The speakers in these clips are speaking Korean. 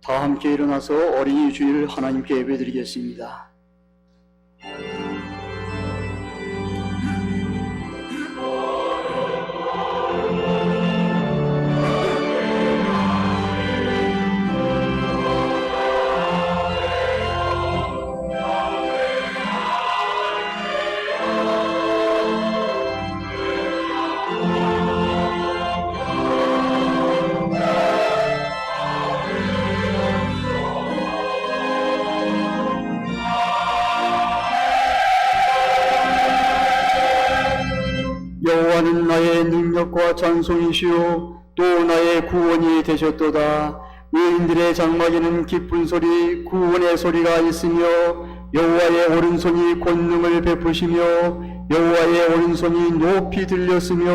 다 함께 일어나서 어린이 주일 하나님께 예배드리겠습니다. 여호와는 나의 능력과 찬송이시요 또 나의 구원이 되셨도다. 의인들의 장막에는 기쁜 소리 구원의 소리가 있으며 여호와의 오른손이 권능을 베푸시며 여호와의 오른손이 높이 들렸으며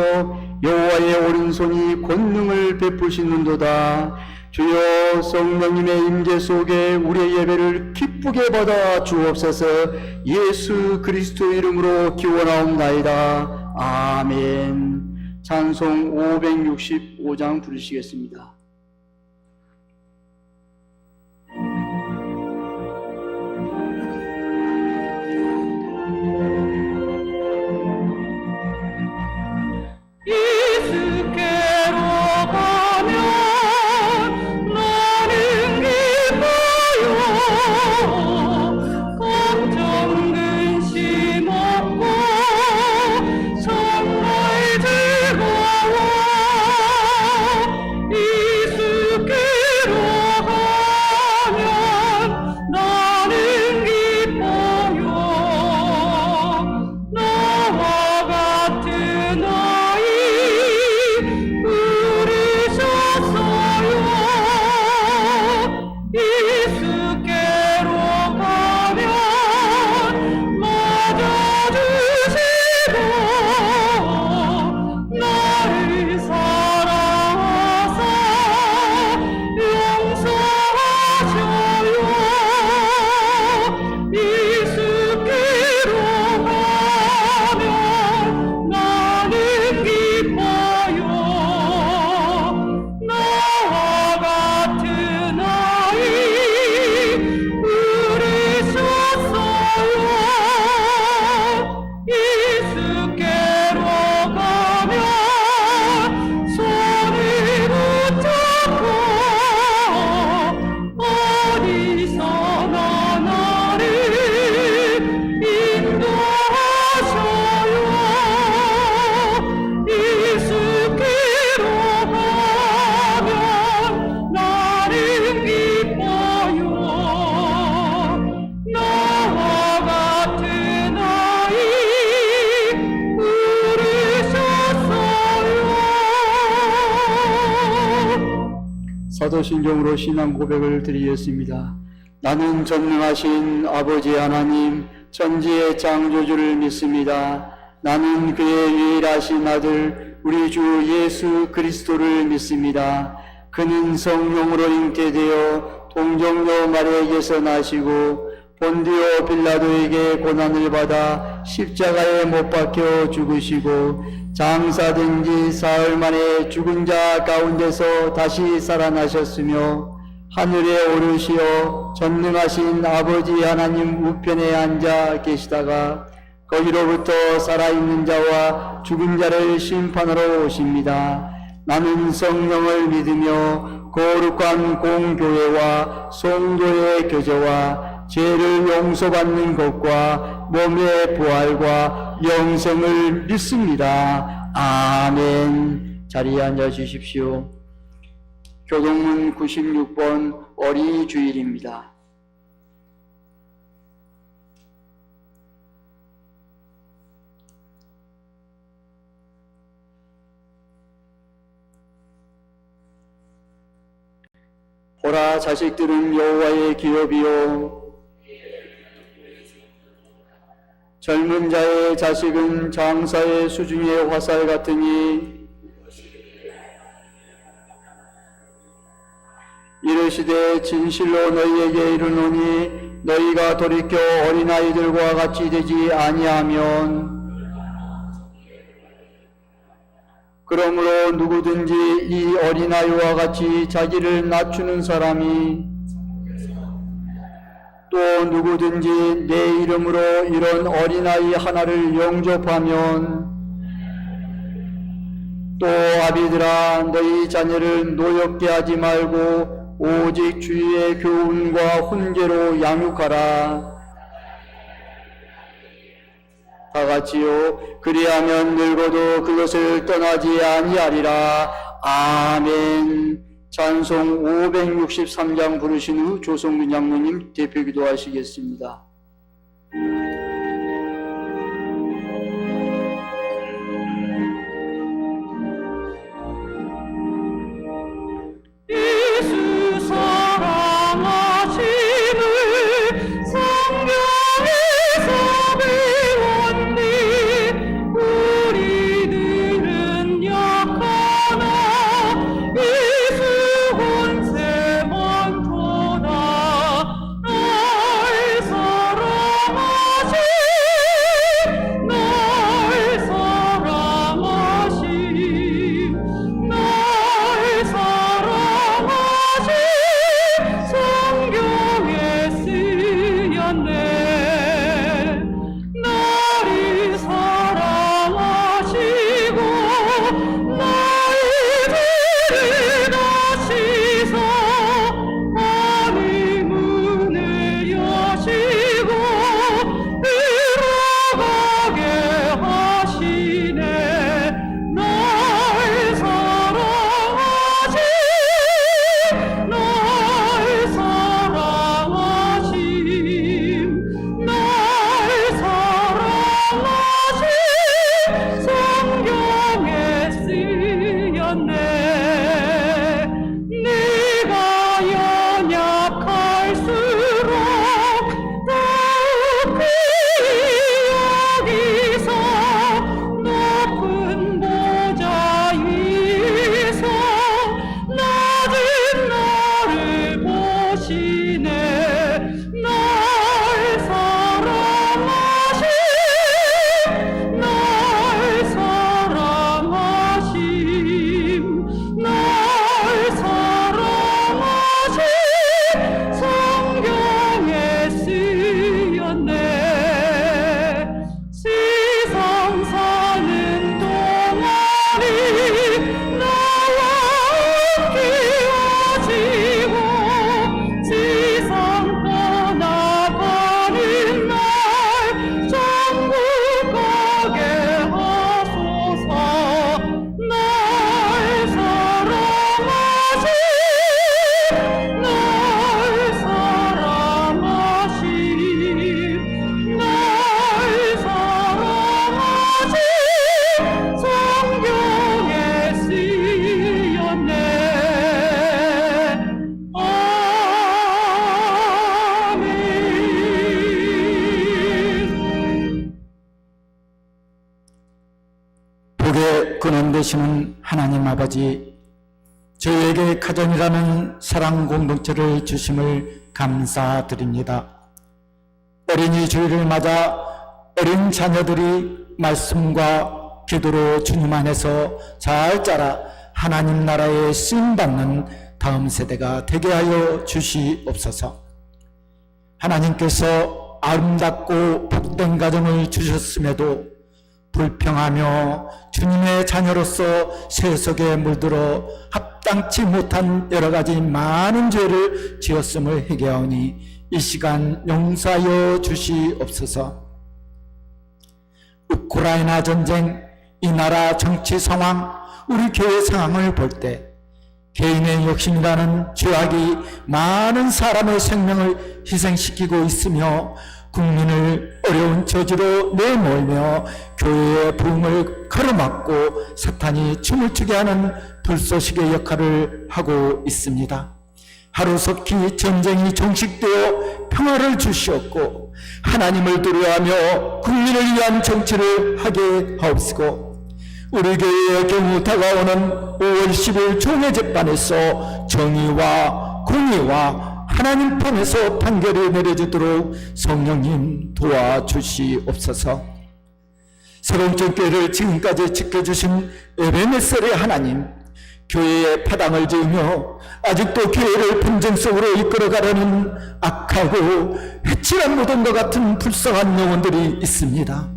여호와의 오른손이 권능을 베푸시는도다. 주여 성령님의 임재 속에 우리의 예배를 기쁘게 받아 주옵소서. 예수 그리스도 이름으로 기원하옵나이다. 아멘. 찬송 565장 부르시겠습니다. 사도신경으로 신앙 고백을 드리겠습니다. 나는 전능하신 아버지 하나님 천지의 창조주를 믿습니다. 나는 그의 유일하신 아들 우리 주 예수 그리스도를 믿습니다. 그는 성령으로 잉태되어 동정녀 마리아에게서 나시고 본디오 빌라도에게 고난을 받아 십자가에 못 박혀 죽으시고 장사된 지 사흘 만에 죽은 자 가운데서 다시 살아나셨으며 하늘에 오르시어 전능하신 아버지 하나님 우편에 앉아 계시다가 거기로부터 살아있는 자와 죽은 자를 심판하러 오십니다. 나는 성령을 믿으며 거룩한 공교회와 성도의 교제와 죄를 용서받는 것과 몸의 부활과 영생을 믿습니다. 아멘. 자리에 앉아 주십시오. 교동문 96번 어린이 주일입니다. 보라, 자식들은 여호와의 기업이요 젊은 자의 자식은 장사의 수중의 화살 같으니 이르시되 진실로 너희에게 이르노니 너희가 돌이켜 어린아이들과 같이 되지 아니하면 그러므로 누구든지 이 어린아이와 같이 자기를 낮추는 사람이 또 누구든지 내 이름으로 이런 어린아이 하나를 영접하면 또 아비들아 너희 자녀를 노엽게 하지 말고 오직 주의 교훈과 훈계로 양육하라. 다 같이요. 그리하면 늙어도 그것을 떠나지 아니하리라. 아멘. 찬송 563장 부르신 후 조성근 장로님 대표 기도하시겠습니다. 예수 사랑하심을 성경에서 배웠니 우리들은 약하나 예수 본세 많도다 날 사랑하심 날 사랑하심 날 사랑하심 성경에 쓰였네 나를 사랑하시고 나의 죄를 다시사 하늘 문을 여시고 들어가게 하시네 날 사랑하심 날 사랑하심 날 사랑하심 성경에 쓰였네 내가 연약할수록 더욱 여기서 높은 보좌 위에서 낮은 나를 보시네 날 사랑하심 날 사랑하심 날 사랑하심 성경에 쓰였네 세상 사는 동안이 나와 함께 하시고 세상 떠나가는 날 천국 가게 하소서 날 사랑하심 날 사랑하심 날 사랑하심 성경에 쓰였네 아멘. 복의 근원 되시는 하나님 아버지, 저희에게 가정이라는 사랑 공동체를 주심을 감사드립니다. 어린이 주일을 맞아 어린 자녀들이 말씀과 기도로 주님 안에서 잘 자라 하나님 나라에 쓰임받는 다음 세대가 되게 하여 주시옵소서. 하나님께서 아름답고 복된 가정을 주셨음에도 불평하며 주님의 자녀로서 세속에 물들어 합당치 못한 여러 가지 많은 죄를 지었음을 회개하오니 이 시간 용서하여 주시옵소서. 우크라이나 전쟁, 이 나라 정치 상황, 우리 교회 상황을 볼 때 개인의 욕심이라는 죄악이 많은 사람의 생명을 희생시키고 있으며 국민을 어려운 저지로 내몰며 교회의 부흥을 가로막고 사탄이 춤을 추게 하는 불쏘시개 역할을 하고 있습니다. 하루속히 전쟁이 종식되어 평화를 주시옵고 하나님을 두려워하며 국민을 위한 정치를 하게 하옵시고 우리 교회의 경우 다가오는 5월 10일 총회재판에서 정의와 공의와 하나님 편에서 판결이 내려지도록 성령님 도와주시옵소서. 새로운 교회를 지금까지 지켜주신 에베네셀의 하나님, 교회에 파당을 지으며 아직도 교회를 분쟁 속으로 이끌어가려는 악하고 해칠한 무덤과 같은 불쌍한 영혼들이 있습니다.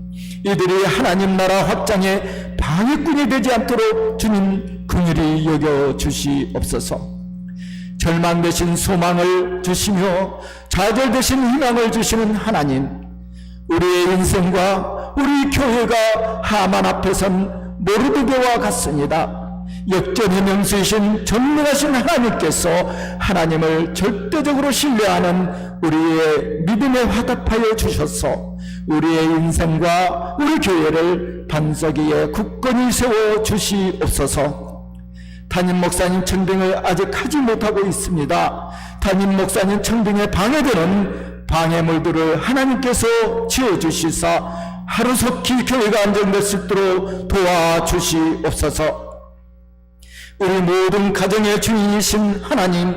이들이 하나님 나라 확장의 방해꾼이 되지 않도록 주님 긍휼히 여겨 주시옵소서. 절망 대신 소망을 주시며 좌절 대신 희망을 주시는 하나님, 우리의 인생과 우리 교회가 하만 앞에선 모르드게와 같습니다. 역전의 명수이신 전능하신 하나님께서 하나님을 절대적으로 신뢰하는 우리의 믿음에 화답하여 주셔서 우리의 인생과 우리 교회를 반석 위에 굳건히 세워 주시옵소서. 담임 목사님 청빙을 아직 하지 못하고 있습니다. 담임 목사님 청빙에 방해되는 방해물들을 하나님께서 지어주시사 하루속히 교회가 안정될 수 있도록 도와주시옵소서. 우리 모든 가정의 주인이신 하나님,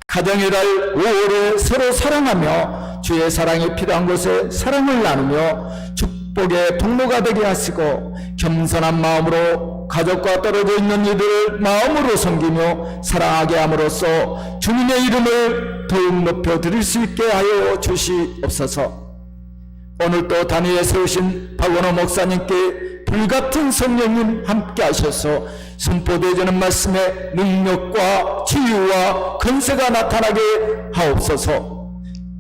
가정의 달 5월에 서로 사랑하며 주의 사랑이 필요한 곳에 사랑을 나누며 축복의 통로가 되게 하시고 겸손한 마음으로 가족과 떨어져 있는 이들을 마음으로 섬기며 사랑하게 함으로써 주님의 이름을 더욱 높여 드릴 수 있게 하여 주시옵소서. 오늘 또 단위에 세우신 박원호 목사님께 불같은 성령님 함께 하셔서 선포되어지는 말씀의 능력과 치유와 권세가 나타나게 하옵소서.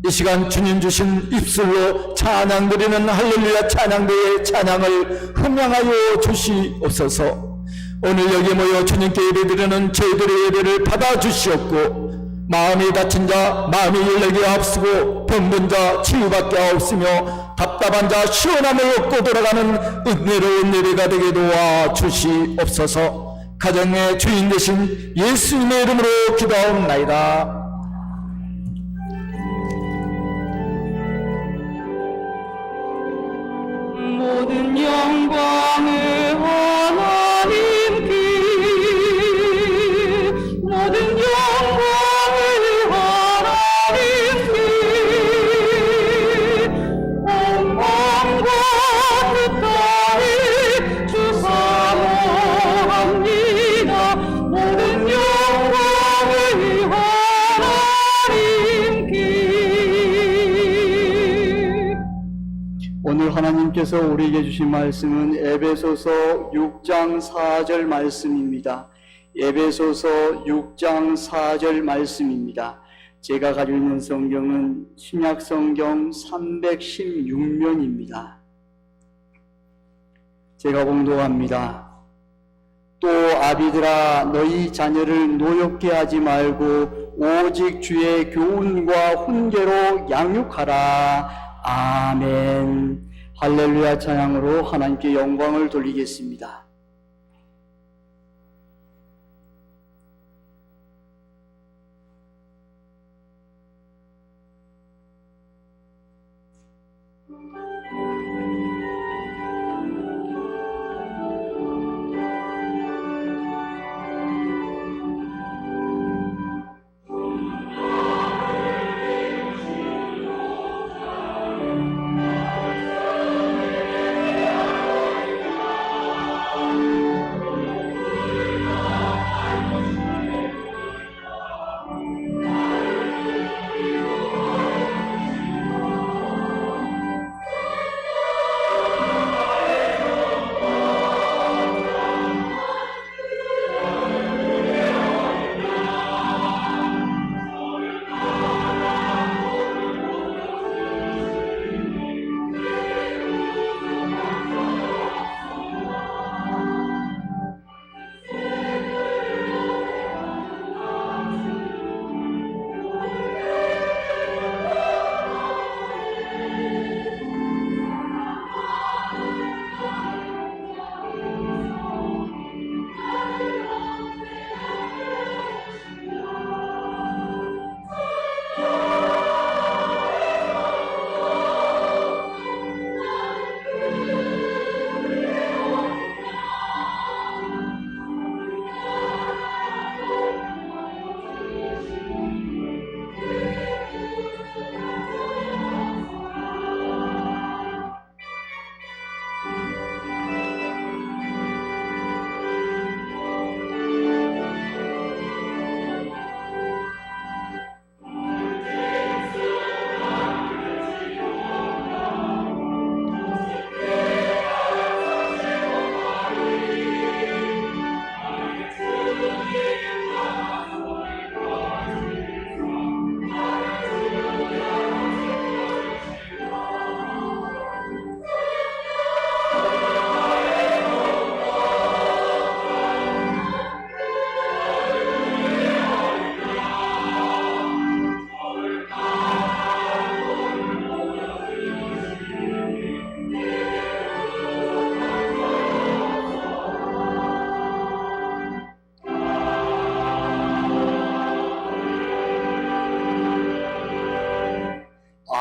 이 시간 주님 주신 입술로 찬양 드리는 할렐루야 찬양대의 찬양을 흥양하여 주시옵소서. 오늘 여기 모여 주님께 예배드리는 저희들의 예배를 받아주시옵고 마음이 다친 자 마음이 열리게 하옵시고 병든 자 치유받게 하옵시며 답답한 자 시원함을 얻고 돌아가는 은혜로운 예배가 되게 도와주시옵소서. 가정의 주인 되신 예수님의 이름으로 기도하옵나이다. 모든 영광을 하나님께, 모든 영광을 하나님께, 온 마음과 뜻 다해 주 사모합니다. 모든 영광을 하나님께. 오늘 하나님께서 우리에게 주신 말씀은 에베소서 6장 4절 말씀입니다. 에베소서 6장 4절 말씀입니다. 제가 가지고 있는 성경은 신약성경 316면입니다. 제가 봉독합니다. 또 아비들아 너희 자녀를 노엽게 하지 말고 오직 주의 교훈과 훈계로 양육하라. 아멘. 할렐루야 찬양으로 하나님께 영광을 돌리겠습니다.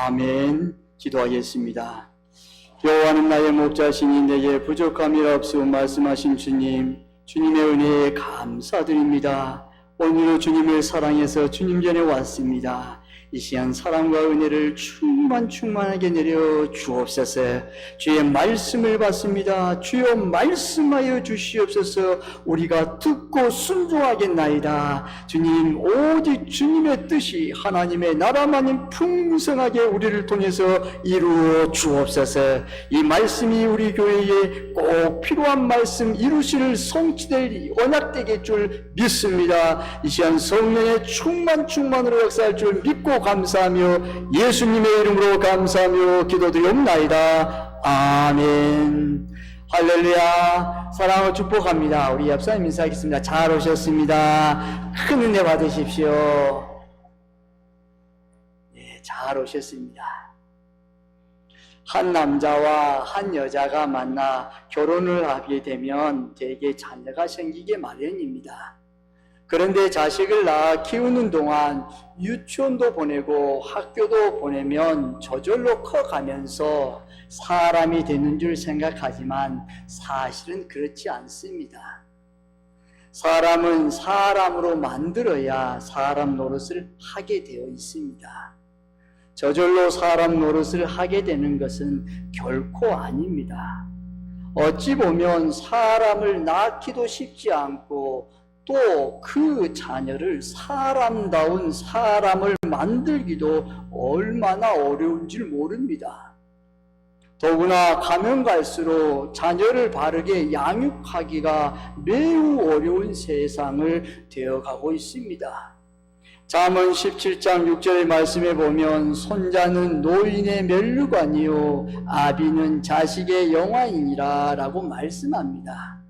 아멘. 기도하겠습니다. 여호와는 나의 목자시니 내게 부족함이 없으오 말씀하신 주님, 주님의 은혜에 감사드립니다. 오늘도 주님을 사랑해서 주님 전에 왔습니다. 이 시간 사랑과 은혜를 충만하게 내려 주옵소서. 주의 말씀을 받습니다. 주여 말씀하여 주시옵소서. 우리가 듣고 순종하겠나이다. 주님, 오직 주님의 뜻이 하나님의 나라만이 풍성하게 우리를 통해서 이루어 주옵소서. 이 말씀이 우리 교회에 꼭 필요한 말씀 이루실 성취될 언약되게 줄 믿습니다. 이 시간 성령의 충만으로 역사할 줄 믿고 감사하며 예수님의 이름으로 감사하며 기도드리옵나이다. 아멘. 할렐루야. 사랑을 축복합니다. 우리 옆사님 인사하겠습니다. 잘 오셨습니다. 큰 은혜 받으십시오. 네, 잘 오셨습니다. 한 남자와 한 여자가 만나 결혼을 하게 되면 대개 자녀가 생기게 마련입니다. 그런데 자식을 낳아 키우는 동안 유치원도 보내고 학교도 보내면 저절로 커가면서 사람이 되는 줄 생각하지만 사실은 그렇지 않습니다. 사람은 사람으로 만들어야 사람 노릇을 하게 되어 있습니다. 저절로 사람 노릇을 하게 되는 것은 결코 아닙니다. 어찌 보면 사람을 낳기도 쉽지 않고 또 그 자녀를 사람다운 사람을 만들기도 얼마나 어려운 줄 모릅니다. 더구나 가면 갈수록 자녀를 바르게 양육하기가 매우 어려운 세상을 되어가고 있습니다. 잠언 17장 6절의 말씀에 보면 손자는 노인의 면류관이요 아비는 자식의 영화이니라 라고 말씀합니다.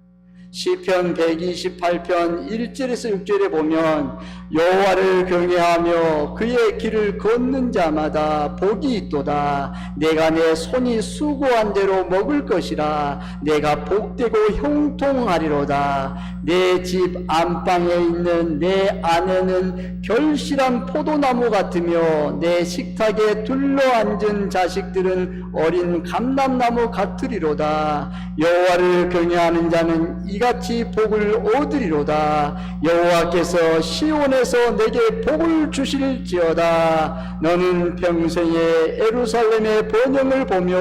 시편 128편 1절에서 6절에 보면 여호와를 경외하며 그의 길을 걷는 자마다 복이 있도다. 내가 내 손이 수고한 대로 먹을 것이라. 내가 복되고 형통하리로다. 내 집 안방에 있는 내 아내는 결실한 포도나무 같으며 내 식탁에 둘러앉은 자식들은 어린 감람나무 같으리로다. 여호와를 경외하는 자는 이같이 복을 얻으리로다. 여호와께서 시온에서 내게 복을 주실지어다. 너는 평생에 예루살렘의 번영을 보며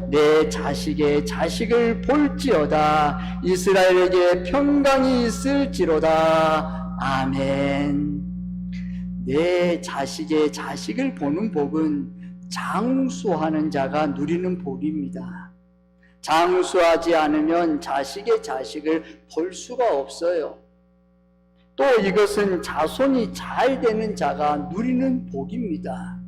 내 자식의 자식을 볼지어다. 이스라엘에게 평강이 있을지로다. 아멘. 내 자식의 자식을 보는 복은 장수하는 자가 누리는 복입니다. 장수하지 않으면 자식의 자식을 볼 수가 없어요. 또 이것은 자손이 잘 되는 자가 누리는 복입니다.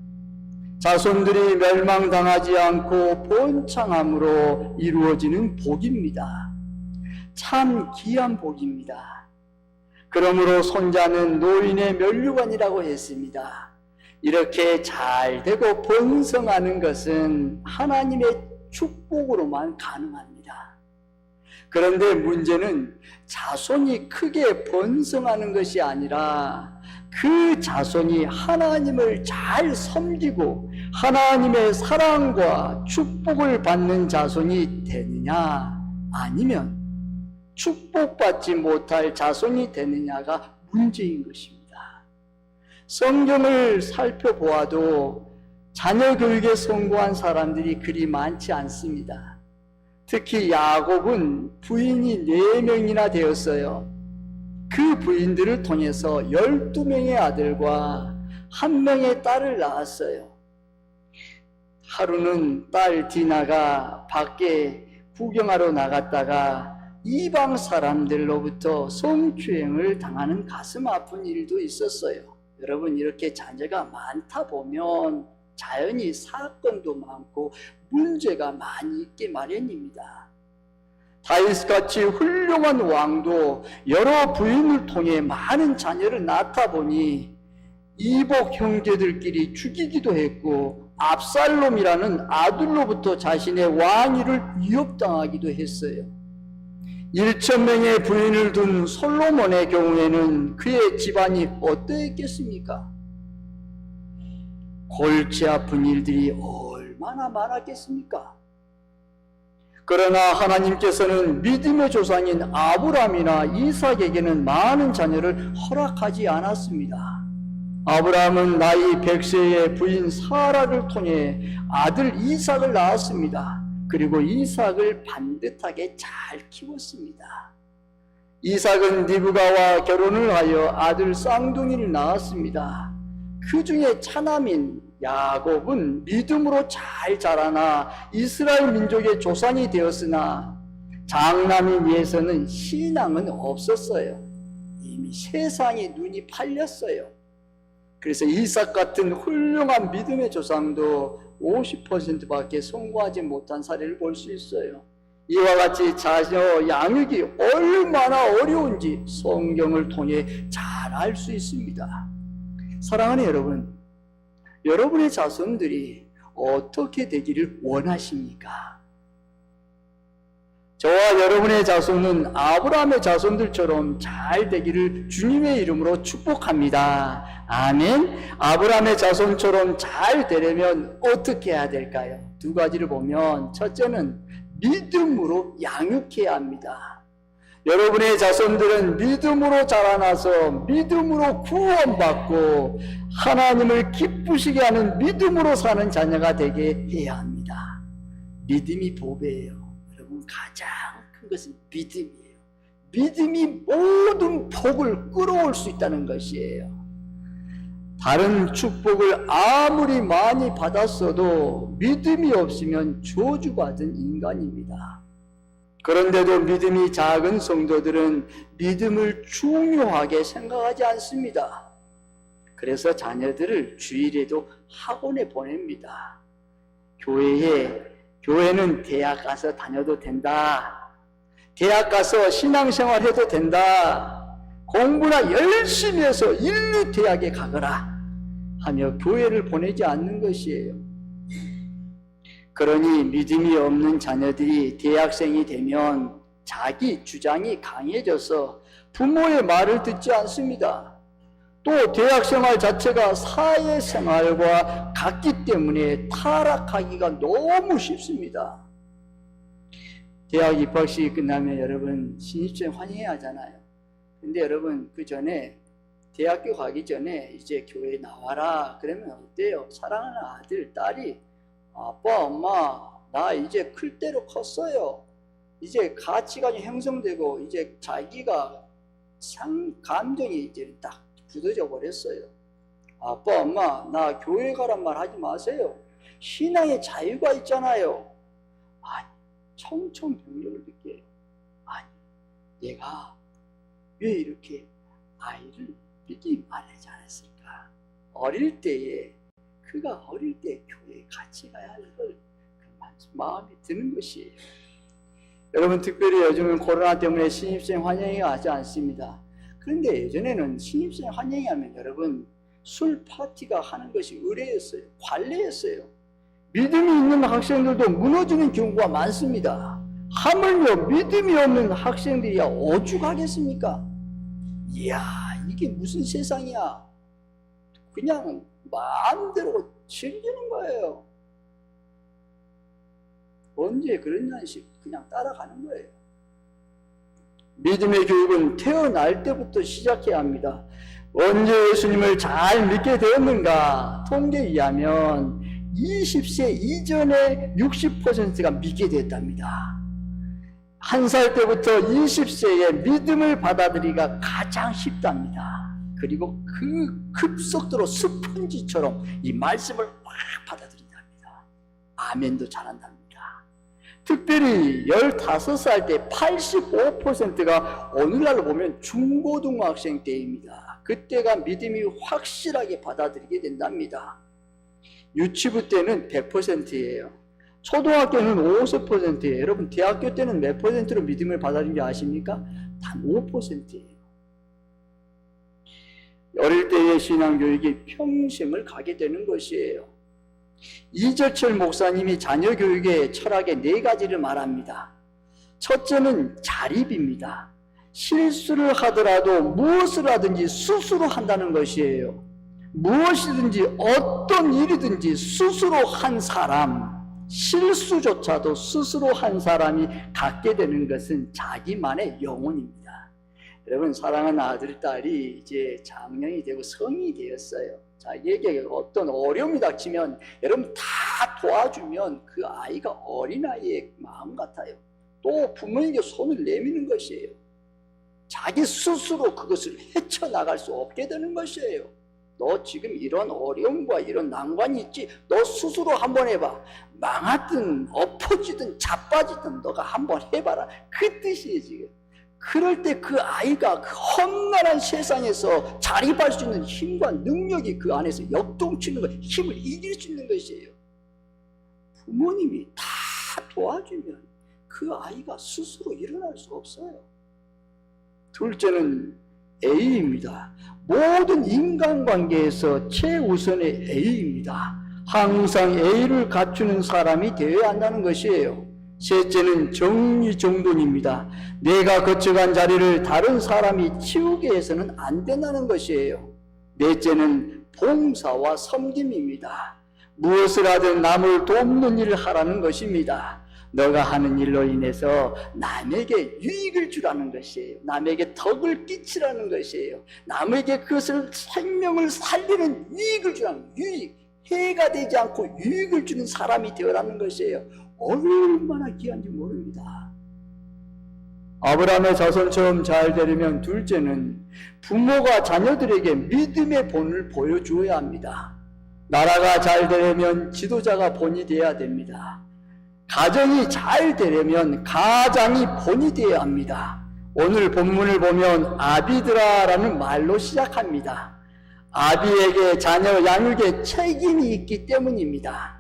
자손들이 멸망당하지 않고 번창함으로 이루어지는 복입니다. 참 귀한 복입니다. 그러므로 손자는 노인의 면류관이라고 했습니다. 이렇게 잘 되고 번성하는 것은 하나님의 축복으로만 가능합니다. 그런데 문제는 자손이 크게 번성하는 것이 아니라 그 자손이 하나님을 잘 섬기고 하나님의 사랑과 축복을 받는 자손이 되느냐 아니면 축복받지 못할 자손이 되느냐가 문제인 것입니다. 성경을 살펴보아도 자녀 교육에 성공한 사람들이 그리 많지 않습니다. 특히 야곱은 부인이 4명이나 되었어요. 그 부인들을 통해서 12명의 아들과 1명의 딸을 낳았어요. 하루는 딸 디나가 밖에 구경하러 나갔다가 이방 사람들로부터 성추행을 당하는 가슴 아픈 일도 있었어요. 여러분, 이렇게 자녀가 많다 보면 자연히 사건도 많고 문제가 많이 있게 마련입니다. 다윗같이 훌륭한 왕도 여러 부인을 통해 많은 자녀를 낳다 보니 이복 형제들끼리 죽이기도 했고 압살롬이라는 아들로부터 자신의 왕위를 위협당하기도 했어요. 1,000명의 부인을 둔 솔로몬의 경우에는 그의 집안이 어떠했겠습니까? 골치 아픈 일들이 얼마나 많았겠습니까? 그러나 하나님께서는 믿음의 조상인 아브라함이나 이삭에게는 많은 자녀를 허락하지 않았습니다. 아브라함은 나이 100세의 부인 사라를 통해 아들 이삭을 낳았습니다. 그리고 이삭을 반듯하게 잘 키웠습니다. 이삭은 리브가와 결혼을 하여 아들 쌍둥이를 낳았습니다. 그 중에 차남인 야곱은 믿음으로 잘 자라나 이스라엘 민족의 조상이 되었으나 장남인 예서는 신앙은 없었어요. 이미 세상에 눈이 팔렸어요. 그래서 이삭 같은 훌륭한 믿음의 조상도 50%밖에 성공하지 못한 사례를 볼 수 있어요. 이와 같이 자녀 양육이 얼마나 어려운지 성경을 통해 잘 알 수 있습니다. 사랑하는 여러분, 여러분의 자손들이 어떻게 되기를 원하십니까? 저와 여러분의 자손은 아브라함의 자손들처럼 잘 되기를 주님의 이름으로 축복합니다. 아멘. 아브라함의 자손처럼 잘 되려면 어떻게 해야 될까요? 두 가지를 보면, 첫째는 믿음으로 양육해야 합니다. 여러분의 자손들은 믿음으로 자라나서 믿음으로 구원받고 하나님을 기쁘시게 하는 믿음으로 사는 자녀가 되게 해야 합니다. 믿음이 복이에요. 여러분, 가장 큰 것은 믿음이에요. 믿음이 모든 복을 끌어올 수 있다는 것이에요. 다른 축복을 아무리 많이 받았어도 믿음이 없으면 저주받은 인간입니다. 그런데도 믿음이 작은 성도들은 믿음을 중요하게 생각하지 않습니다. 그래서 자녀들을 주일에도 학원에 보냅니다. 교회는 대학 가서 다녀도 된다. 대학 가서 신앙생활 해도 된다. 공부나 열심히 해서 인류 대학에 가거라 하며 교회를 보내지 않는 것이에요. 그러니 믿음이 없는 자녀들이 대학생이 되면 자기 주장이 강해져서 부모의 말을 듣지 않습니다. 또 대학생활 자체가 사회생활과 같기 때문에 타락하기가 너무 쉽습니다. 대학 입학식이 끝나면 여러분 신입생 환영해야 하잖아요. 근데 여러분, 그 전에 대학교 가기 전에 이제 교회 나와라 그러면 어때요? 사랑하는 아들, 딸이 아빠, 엄마, 나 이제 클 대로 컸어요. 이제 가치관이 형성되고 이제 자기가 감정이 이제 딱 굳어져 버렸어요. 아빠, 엄마, 나 교회 가란 말 하지 마세요. 신앙의 자유가 있잖아요. 아니, 청천벽력을 느껴요. 아니, 얘가 왜 이렇게 아이를 미리 말하지 않았을까? 어릴 때에 그가 어릴 때 교회에 같이 가야 할 걸 마음이 드는 것이에요. 여러분, 특별히 요즘은 코로나 때문에 신입생 환영회가 하지 않습니다. 그런데 예전에는 신입생 환영회하면 여러분 술 파티가 하는 것이 의례였어요. 관례였어요. 믿음이 있는 학생들도 무너지는 경우가 많습니다. 하물며 믿음이 없는 학생들이야 오죽하겠습니까? 이야, 이게 무슨 세상이야. 그냥 마음대로 즐기는 거예요. 언제 그랬냐시 그냥 따라가는 거예요. 믿음의 교육은 태어날 때부터 시작해야 합니다. 언제 예수님을 잘 믿게 되었는가? 통계에 의하면 20세 이전에 60%가 믿게 됐답니다. 1살 때부터 20세에 믿음을 받아들이기가 가장 쉽답니다. 그리고 그 급속도로 스펀지처럼 이 말씀을 확 받아들인답니다. 아멘도 잘한답니다. 특별히 15살 때 85%가 오늘날로 보면 중고등학생 때입니다. 그때가 믿음이 확실하게 받아들이게 된답니다. 유치부 때는 100%예요. 초등학교는 50%예요. 여러분, 대학교 때는 몇 %로 믿음을 받아들인지 아십니까? 단 5%예요. 어릴 때의 신앙교육이 평생을 가게 되는 것이에요. 이재철 목사님이 자녀 교육의 철학의 4가지를 말합니다. 첫째는 자립입니다. 실수를 하더라도 무엇을 하든지 스스로 한다는 것이에요. 무엇이든지 어떤 일이든지 스스로 한 사람, 실수조차도 스스로 한 사람이 갖게 되는 것은 자기만의 영혼입니다. 여러분, 사랑하는 아들, 딸이 이제 장년이 되고 성인이 되었어요. 자기에게 어떤 어려움이 닥치면 여러분 다 도와주면 그 아이가 어린아이의 마음 같아요. 또 부모에게 손을 내미는 것이에요. 자기 스스로 그것을 헤쳐나갈 수 없게 되는 것이에요. 너 지금 이런 어려움과 이런 난관이 있지? 너 스스로 한번 해봐. 망하든 엎어지든 자빠지든 너가 한번 해봐라. 그 뜻이에요 지금. 그럴 때 그 아이가 그 험난한 세상에서 자립할 수 있는 힘과 능력이 그 안에서 역동치는 것, 힘을 이길 수 있는 것이에요. 부모님이 다 도와주면 그 아이가 스스로 일어날 수 없어요. 둘째는 A입니다. 모든 인간관계에서 최우선의 A입니다. 항상 A를 갖추는 사람이 되어야 한다는 것이에요. 셋째는 정리정돈입니다. 내가 거쳐간 자리를 다른 사람이 치우게 해서는 안 된다는 것이에요. 넷째는 봉사와 섬김입니다. 무엇을 하든 남을 돕는 일을 하라는 것입니다. 너가 하는 일로 인해서 남에게 유익을 주라는 것이에요. 남에게 덕을 끼치라는 것이에요. 남에게 그것을 생명을 살리는 유익을 주라는, 유익, 해가 되지 않고 유익을 주는 사람이 되어라는 것이에요. 얼마나 귀한지 모릅니다. 아브라함의 자손처럼 잘 되려면 둘째는 부모가 자녀들에게 믿음의 본을 보여주어야 합니다. 나라가 잘 되려면 지도자가 본이 되어야 됩니다. 가정이 잘 되려면 가장이 본이 되어야 합니다. 오늘 본문을 보면 아비드라라는 말로 시작합니다. 아비에게 자녀 양육에 책임이 있기 때문입니다.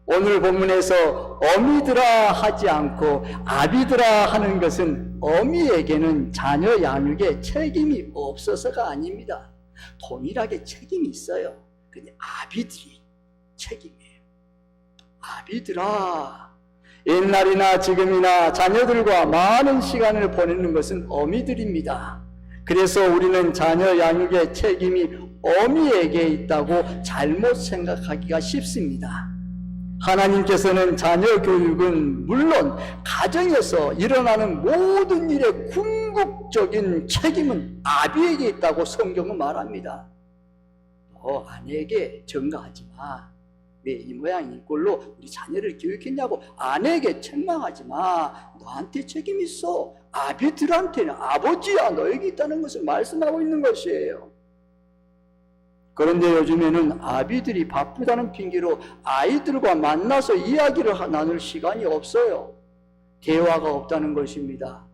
오늘 본문에서 어미드라 하지 않고 아비드라 하는 것은 어미에게는 자녀 양육에 책임이 없어서가 아닙니다. 동일하게 책임이 있어요. 근데 아비들이 책임이에요. 아비드라. 옛날이나 지금이나 자녀들과 많은 시간을 보내는 것은 어미들입니다. 그래서 우리는 자녀 양육의 책임이 어미에게 있다고 잘못 생각하기가 쉽습니다. 하나님께서는 자녀 교육은 물론 가정에서 일어나는 모든 일의 궁극적인 책임은 아비에게 있다고 성경은 말합니다. 너 아내에게 전가하지 마. 왜 이 모양 이 꼴로 우리 자녀를 교육했냐고 아내에게 책망하지 마. 너한테 책임 있어. 아비들한테는 아버지야 너에게 있다는 것을 말씀하고 있는 것이에요. 그런데 요즘에는 아비들이 바쁘다는 핑계로 아이들과 만나서 이야기를 나눌 시간이 없어요. 대화가 없다는 것입니다.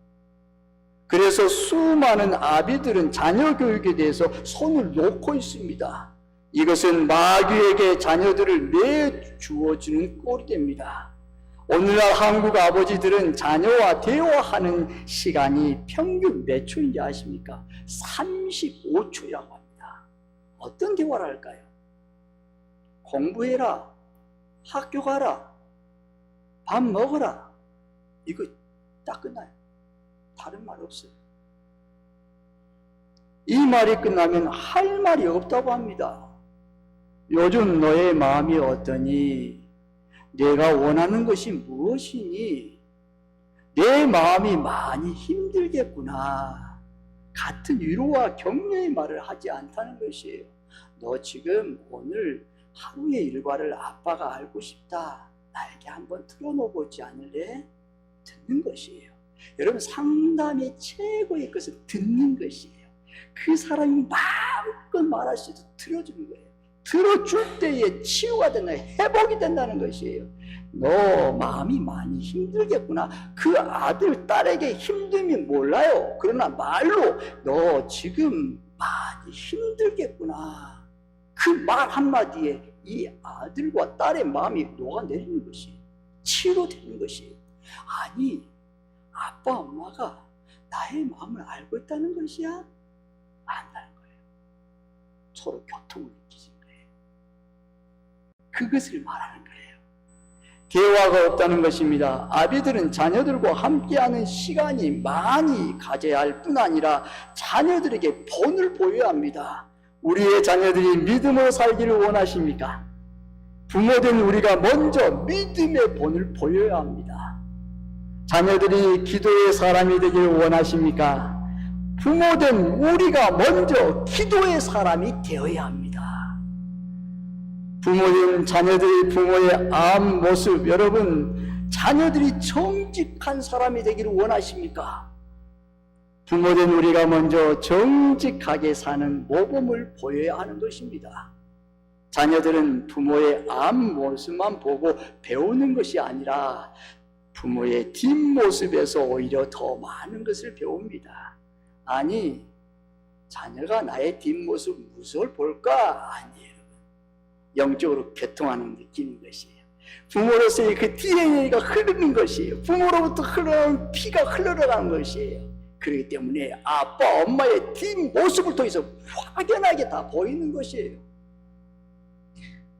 그래서 수많은 아비들은 자녀 교육에 대해서 손을 놓고 있습니다. 이것은 마귀에게 자녀들을 내주어주는 꼴이 됩니다. 오늘날 한국 아버지들은 자녀와 대화하는 시간이 평균 몇 초인지 아십니까? 35초라고 합니다. 어떤 대화를 할까요? 공부해라, 학교 가라, 밥 먹어라. 이거 딱 끝나요. 다른 말 없어요. 이 말이 끝나면 할 말이 없다고 합니다. 요즘 너의 마음이 어떠니? 내가 원하는 것이 무엇이니? 내 마음이 많이 힘들겠구나. 같은 위로와 격려의 말을 하지 않다는 것이에요. 너 지금 오늘 하루의 일과를 아빠가 알고 싶다. 나에게 한번 틀어놓아보지 않을래? 듣는 것이에요. 여러분, 상담의 최고의 것은 듣는 것이에요. 그 사람이 마음껏 말할 수 있도록 들어주는 거예요. 들어줄 때에 치유가 된다, 회복이 된다는 것이에요. 너 마음이 많이 힘들겠구나. 그 아들, 딸에게 힘듦이 몰라요. 그러나 말로 너 지금 많이 힘들겠구나. 그 말 한마디에 이 아들과 딸의 마음이 녹아내리는 것이 치유되는 것이에요. 아니, 아빠, 엄마가 나의 마음을 알고 있다는 것이야? 안다는 거예요. 서로 교통을 느끼는 거예요. 그것을 말하는 거예요. 대화가 없다는 것입니다. 아비들은 자녀들과 함께하는 시간이 많이 가져야 할 뿐 아니라 자녀들에게 본을 보여야 합니다. 우리의 자녀들이 믿음으로 살기를 원하십니까? 부모된 우리가 먼저 믿음의 본을 보여야 합니다. 자녀들이 기도의 사람이 되기를 원하십니까? 부모된 우리가 먼저 기도의 사람이 되어야 합니다. 부모된 자녀들이 부모의 앞 모습, 여러분, 자녀들이 정직한 사람이 되기를 원하십니까? 부모된 우리가 먼저 정직하게 사는 모범을 보여야 하는 것입니다. 자녀들은 부모의 앞 모습만 보고 배우는 것이 아니라 부모의 뒷모습에서 오히려 더 많은 것을 배웁니다. 아니, 자녀가 나의 뒷모습 무엇을 볼까? 아니에요. 영적으로 교통하는 느끼는 것이에요. 부모로서의 그 DNA가 흐르는 것이에요. 부모로부터 흘러온 피가 흘러가는 것이에요. 그렇기 때문에 아빠, 엄마의 뒷모습을 통해서 확연하게 다 보이는 것이에요.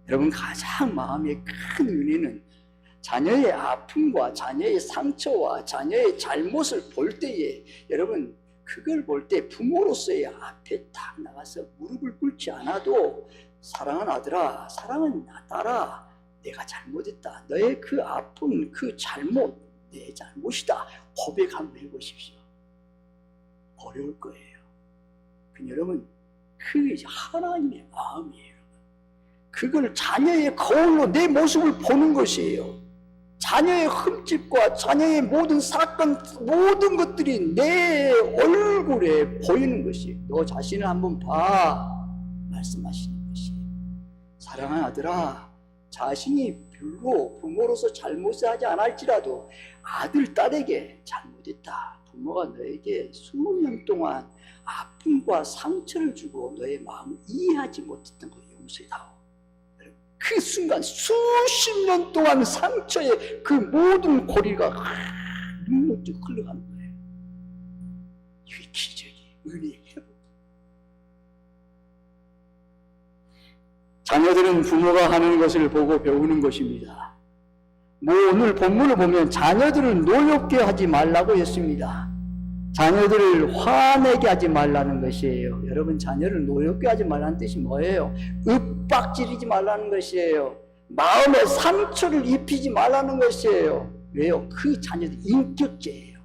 여러분, 가장 마음의 큰 은혜는 자녀의 아픔과 자녀의 상처와 자녀의 잘못을 볼 때에, 여러분, 그걸 볼 때 부모로서의 앞에 딱 나가서 무릎을 꿇지 않아도 사랑하는 아들아, 사랑하는 딸아, 내가 잘못했다. 너의 그 아픔, 그 잘못, 내 잘못이다. 고백 한번 해보십시오. 어려울 거예요. 여러분, 그 하나님의 마음이에요. 그걸 자녀의 거울로 내 모습을 보는 것이에요. 자녀의 흠집과 자녀의 모든 사건, 모든 것들이 내 얼굴에 보이는 것이에요. 너 자신을 한번 봐. 말씀하시는 것이에요. 사랑하는 아들아, 자신이 별로 부모로서 잘못을 하지 않을지라도 아들, 딸에게 잘못했다. 부모가 너에게 수년 동안 아픔과 상처를 주고 너의 마음을 이해하지 못했던 거 용서해다오. 그 순간 수십 년 동안 상처의 그 모든 고리가 눈물로 흘러가는 거예요. 이게 기적이, 은혜의 회복. 자녀들은 부모가 하는 것을 보고 배우는 것입니다. 오늘 본문을 보면 자녀들을 노엽게 하지 말라고 했습니다. 자녀들을 화내게 하지 말라는 것이에요. 여러분, 자녀를 노엽게 하지 말라는 뜻이 뭐예요? 윽박지르지 말라는 것이에요. 마음에 상처를 입히지 말라는 것이에요. 왜요? 그 자녀들 인격죄예요.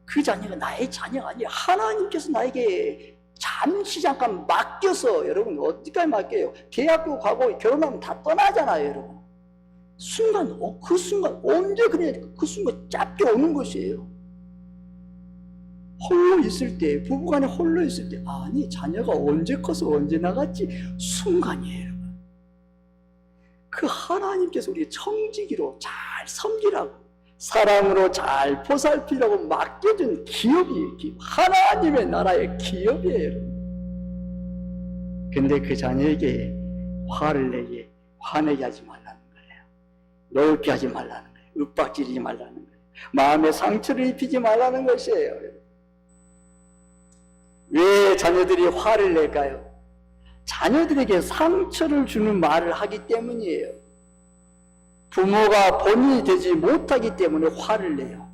그 자녀가 나의 자녀가 아니에요. 하나님께서 나에게 잠시 잠깐 맡겨서, 여러분 어디까지 맡겨요? 대학교 가고 결혼하면 다 떠나잖아요, 여러분. 순간, 그 순간 언제 그냥 그 순간 잡혀 오는 것이에요. 홀로 있을 때, 부부간에 홀로 있을 때, 아니 자녀가 언제 커서 언제 나갔지? 순간이에요, 여러분. 그 하나님께서 우리 청지기로 잘 섬기라고, 사랑으로 잘 보살피라고 맡겨준 기업이 하나님의 나라의 기업이에요, 여러분. 근데 그 자녀에게 화를 내게, 화내게 하지 말라는 거예요. 노엽게 하지 말라는 거예요. 윽박지르지 말라는 거예요. 마음에 상처를 입히지 말라는 것이에요. 왜 자녀들이 화를 낼까요? 자녀들에게 상처를 주는 말을 하기 때문이에요. 부모가 본인이 되지 못하기 때문에 화를 내요.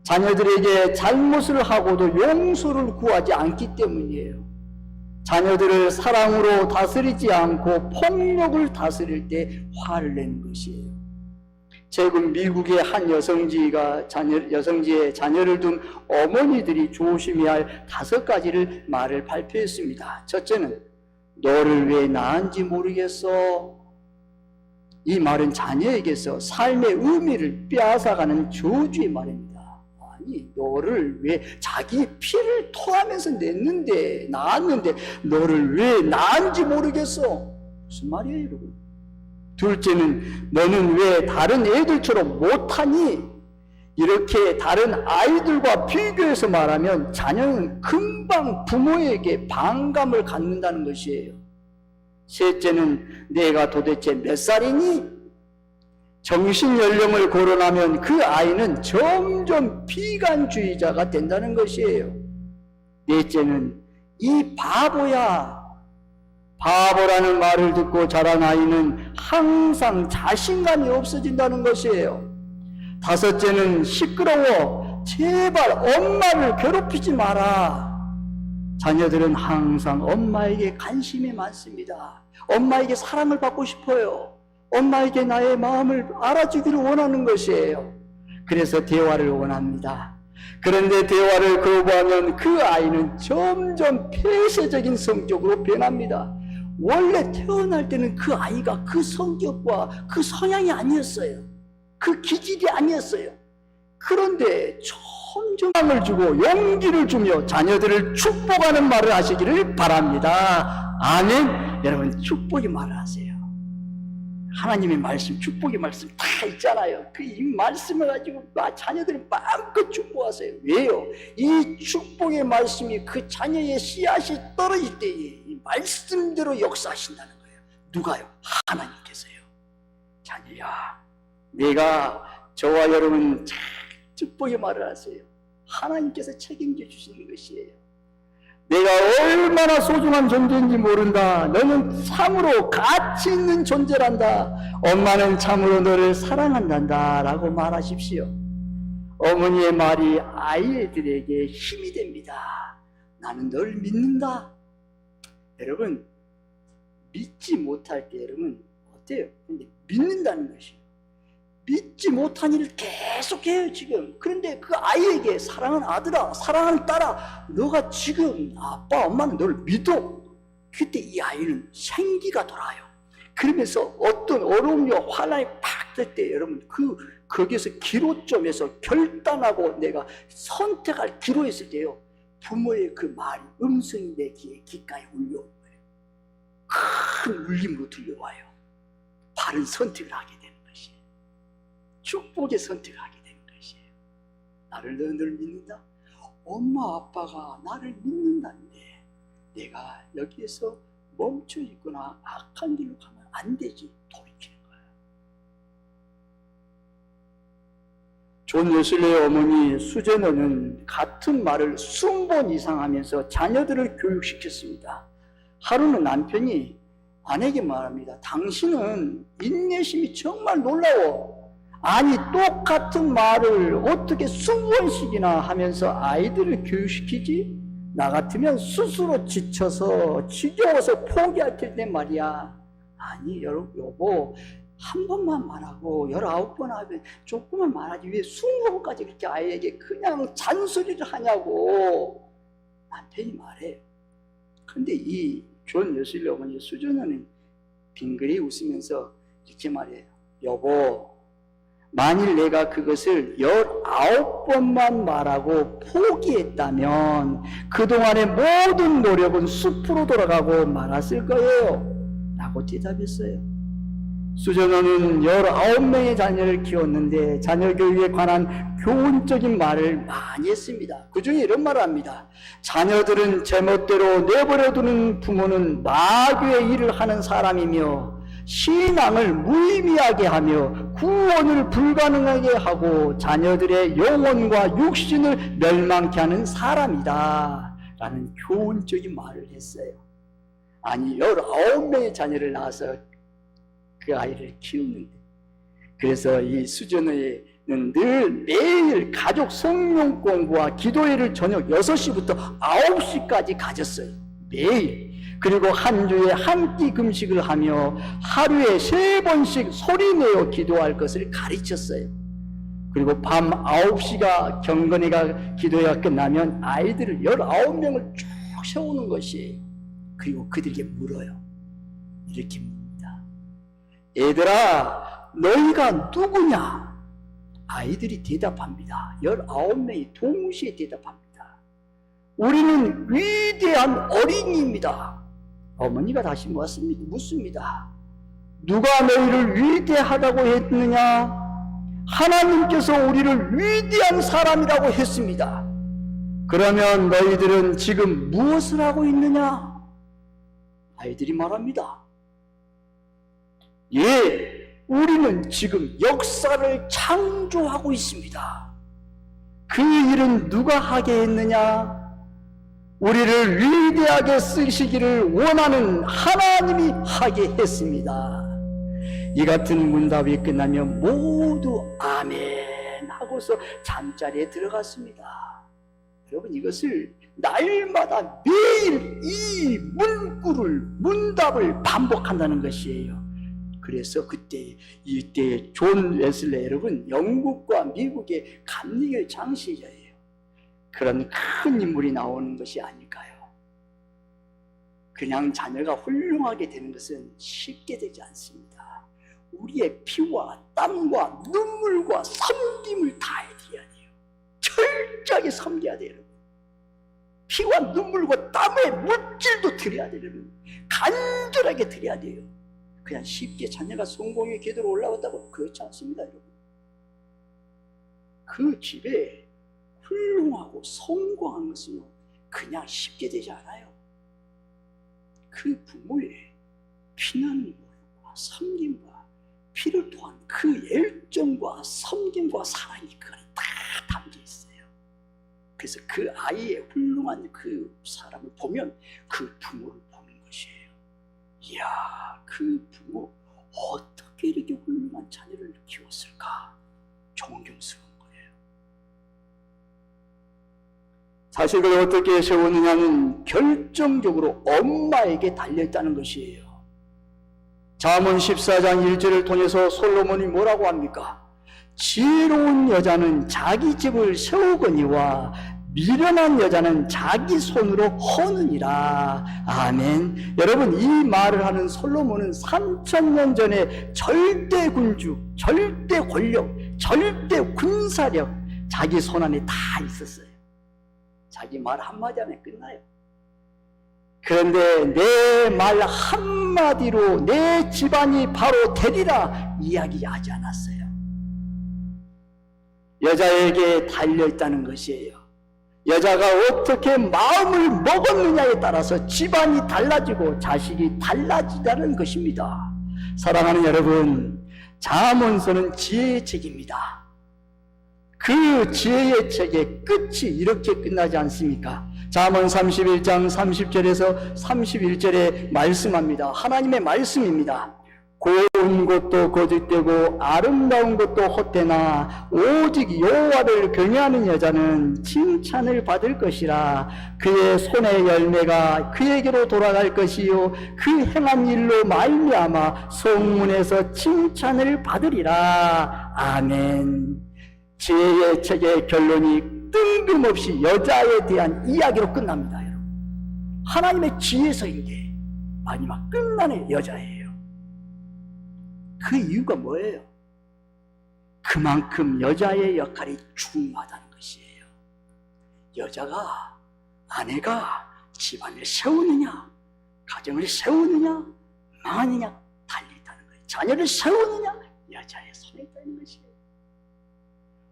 자녀들에게 잘못을 하고도 용서를 구하지 않기 때문이에요. 자녀들을 사랑으로 다스리지 않고 폭력을 다스릴 때 화를 내는 것이에요. 최근 미국의 한 여성지의 자녀를 둔 어머니들이 조심해야 할 5가지를 말을 발표했습니다. 첫째는, 너를 왜 낳은지 모르겠어. 이 말은 자녀에게서 삶의 의미를 빼앗아가는 저주의 말입니다. 아니, 너를 왜, 자기 피를 토하면서 낳았는데 너를 왜 낳은지 모르겠어. 무슨 말이에요, 여러분? 둘째는, 너는 왜 다른 애들처럼 못하니? 이렇게 다른 아이들과 비교해서 말하면 자녀는 금방 부모에게 반감을 갖는다는 것이에요. 셋째는, 내가 도대체 몇 살이니? 정신연령을 거론하면 그 아이는 점점 비관주의자가 된다는 것이에요. 넷째는, 이 바보야. 바보라는 말을 듣고 자란 아이는 항상 자신감이 없어진다는 것이에요. 다섯째는, 시끄러워. 제발 엄마를 괴롭히지 마라. 자녀들은 항상 엄마에게 관심이 많습니다. 엄마에게 사랑을 받고 싶어요. 엄마에게 나의 마음을 알아주기를 원하는 것이에요. 그래서 대화를 원합니다. 그런데 대화를 거부하면 그 아이는 점점 폐쇄적인 성격으로 변합니다. 원래 태어날 때는 그 아이가 그 성격과 그 성향이 아니었어요. 그 기질이 아니었어요. 그런데 점점을 주고 용기를 주며 자녀들을 축복하는 말을 하시기를 바랍니다. 아멘. 여러분, 축복의 말을 하세요. 하나님의 말씀, 축복의 말씀 다 있잖아요. 그 이 말씀을 가지고 자녀들을 마음껏 축복하세요. 왜요? 이 축복의 말씀이 그 자녀의 씨앗이 떨어질 때에 이 말씀대로 역사하신다는 거예요. 누가요? 하나님께서요. 자녀야, 내가 저와 여러분 참 축복의 말을 하세요. 하나님께서 책임져 주시는 것이에요. 내가 얼마나 소중한 존재인지 모른다. 너는 참으로 가치 있는 존재란다. 엄마는 참으로 너를 사랑한단다 라고 말하십시오. 어머니의 말이 아이들에게 힘이 됩니다. 나는 널 믿는다. 여러분, 믿지 못할 때 여러분 어때요? 근데 믿는다는 것이에요. 믿지 못한 일을 계속해요 지금. 그런데 그 아이에게 사랑하는 아들아, 사랑하는 딸아, 너가 지금 아빠 엄마는 너를 믿어. 그때 이 아이는 생기가 돌아요. 그러면서 어떤 어려움과 환난이 팍 뜰 때 여러분 거기에서 기로점에서 결단하고 내가 선택할 기로했을 때요, 부모의 그 말이 음성이 내 귀에 귓가에 울려오는 거예요. 큰 울림으로 들려와요. 바른 선택을 하게 돼요. 축복의 선택을 하게 되는 것이에요. 나를 늘 믿는다? 엄마 아빠가 나를 믿는다는데 내가 여기에서 멈춰 있거나 악한 길로 가면 안 되지. 돌이키는 거예요. 존 웨슬리의 어머니 수제너는 같은 말을 20번 이상 하면서 자녀들을 교육시켰습니다. 하루는 남편이 아내에게 말합니다. 당신은 인내심이 정말 놀라워. 아니, 똑같은 말을 어떻게 20번씩이나 하면서 아이들을 교육시키지? 나 같으면 스스로 지쳐서 지겨워서 포기할 텐데 말이야. 아니 여보, 한 번만 말하고 19번 하면 조금만 말하지 왜 20번까지 그렇게 아이에게 그냥 잔소리를 하냐고 남편이 말해요. 근데 이 존 웨슬리 어머니 수전은 빙그레 웃으면서 이렇게 말해요. 여보, 만일 내가 그것을 19번만 말하고 포기했다면 그동안의 모든 노력은 숲으로 돌아가고 말았을 거예요 라고 대답했어요. 수전어는 19명의 자녀를 키웠는데 자녀 교육에 관한 교훈적인 말을 많이 했습니다. 그 중에 이런 말을 합니다. 자녀들은 제멋대로 내버려두는 부모는 마귀의 일을 하는 사람이며 신앙을 무의미하게 하며 구원을 불가능하게 하고 자녀들의 영혼과 육신을 멸망케 하는 사람이다 라는 교훈적인 말을 했어요. 아니 19명의 자녀를 낳아서 그 아이를 키우는데, 그래서 이 수전어에는 늘 매일 가족 성령 공부와 기도회를 저녁 6시부터 9시까지 가졌어요. 매일. 그리고 한 주에 한 끼 금식을 하며 하루에 3번씩 소리내어 기도할 것을 가르쳤어요. 그리고 밤 9시가 경건회가 기도회가 끝나면 아이들을 19명을 쭉 세우는 것이에요. 그리고 그들에게 물어요. 이렇게 묻습니다. 얘들아, 너희가 누구냐? 아이들이 대답합니다. 19명이 동시에 대답합니다. 우리는 위대한 어린이입니다. 어머니가 다시 묻습니다. 누가 너희를 위대하다고 했느냐? 하나님께서 우리를 위대한 사람이라고 했습니다. 그러면 너희들은 지금 무엇을 하고 있느냐? 아이들이 말합니다. 예, 우리는 지금 역사를 창조하고 있습니다. 그 일은 누가 하게 했느냐? 우리를 위대하게 쓰시기를 원하는 하나님이 하게 했습니다. 이 같은 문답이 끝나면 모두 아멘 하고서 잠자리에 들어갔습니다. 여러분, 이것을 날마다 매일 이 문답을 반복한다는 것이에요. 그래서 이때 존 웨슬리 여러분, 영국과 미국의 감리교의 장시자예요. 그런 큰 인물이 나오는 것이 아닐까요? 그냥 자녀가 훌륭하게 되는 것은 쉽게 되지 않습니다. 우리의 피와 땀과 눈물과 섬김을 다해드려야 돼요. 철저하게 섬겨야 돼요. 피와 눈물과 땀의 물질도 드려야 돼요. 간절하게 드려야 돼요. 그냥 쉽게 자녀가 성공의 궤도로 올라갔다고 그렇지 않습니다, 여러분. 그 집에 훌륭하고 성공한 것은요, 그냥 쉽게 되지 않아요. 그 부모의 피나는 노력과 섬김과 피를 토한 그 열정과 섬김과 사랑이 그 안에 다 담겨 있어요. 그래서 그 아이의 훌륭한 그 사람을 보면 그 부모를 보는 것이에요. 이야, 그 부모 어떻게 이렇게 훌륭한 자녀를 키웠을까? 존경스러운 거예요. 자식을 어떻게 세우느냐는 결정적으로 엄마에게 달려있다는 것이에요. 잠언 14장 1절을 통해서 솔로몬이 뭐라고 합니까? 지혜로운 여자는 자기 집을 세우거니와 미련한 여자는 자기 손으로 허느니라. 아멘. 여러분, 이 말을 하는 솔로몬은 3000년 전에 절대 군주, 절대 권력, 절대 군사력 자기 손 안에 다 있었어요. 자기 말 한마디 안에 끝나요. 그런데 내 말 한마디로 내 집안이 바로 되리라 이야기하지 않았어요. 여자에게 달려있다는 것이에요. 여자가 어떻게 마음을 먹었느냐에 따라서 집안이 달라지고 자식이 달라지다는 것입니다. 사랑하는 여러분, 잠언서는 지혜의 책입니다. 그 지혜의 책의 끝이 이렇게 끝나지 않습니까? 잠언 31장 30절에서 31절에 말씀합니다. 하나님의 말씀입니다. 고운 것도 거짓되고 아름다운 것도 헛되나 오직 여호와를 경외하는 여자는 칭찬을 받을 것이라. 그의 손의 열매가 그에게로 돌아갈 것이요 그 행한 일로 말미암아 성문에서 칭찬을 받으리라. 아멘. 지혜의 책의 결론이 뜬금없이 여자에 대한 이야기로 끝납니다. 여러분, 하나님의 지혜서인 게 마지막 끝나는 여자예요. 그 이유가 뭐예요? 그만큼 여자의 역할이 중요하다는 것이에요. 여자가, 아내가 집안을 세우느냐, 가정을 세우느냐, 망하느냐 달려있다는 거예요. 자녀를 세우느냐, 여자의 손에 있다는 것이에요.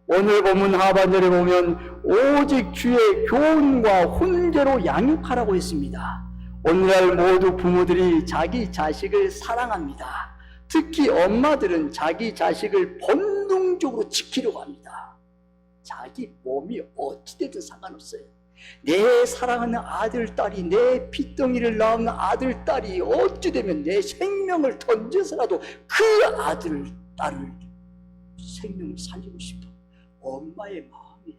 오늘 본문 하반절에 보면 오직 주의 교훈과 훈계로 양육하라고 했습니다. 오늘날 모두 부모들이 자기 자식을 사랑합니다. 특히 엄마들은 자기 자식을 본능적으로 지키려고 합니다. 자기 몸이 어찌되든 상관없어요. 내 사랑하는 아들, 딸이, 내 핏덩이를 낳은 아들, 딸이 어찌되면 내 생명을 던져서라도 그 아들, 딸을 생명을 살리고 싶어. 엄마의 마음이에요.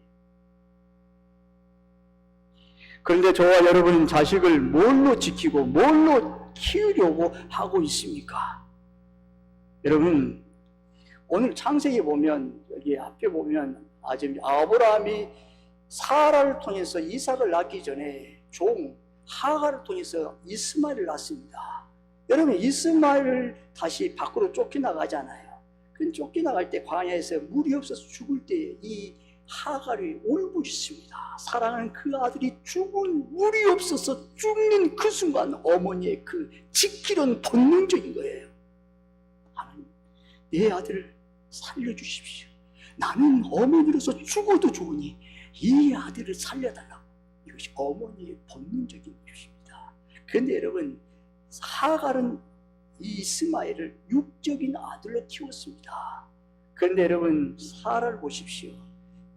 그런데 저와 여러분은 자식을 뭘로 지키고 뭘로 키우려고 하고 있습니까? 여러분, 오늘 창세기 보면, 여기 앞에 보면 아브라함이 사라를 통해서 이삭을 낳기 전에 종 하가를 통해서 이스마엘을 낳습니다. 여러분, 이스마엘을 다시 밖으로 쫓겨나가잖아요. 그 쫓겨나갈 때 광야에서 물이 없어서 죽을 때 이 하갈이 울부짖습니다. 사랑하는 그 아들이 물이 없어서 죽는 그 순간 어머니의 그 지키려는 본능적인 거예요. 하나님, 내 아들을 살려주십시오. 나는 어머니로서 죽어도 좋으니 이 아들을 살려달라고. 이것이 어머니의 본능적인 것입니다. 그런데 여러분, 하갈은 이스마엘을 육적인 아들로 키웠습니다. 그런데 여러분, 사라를 보십시오.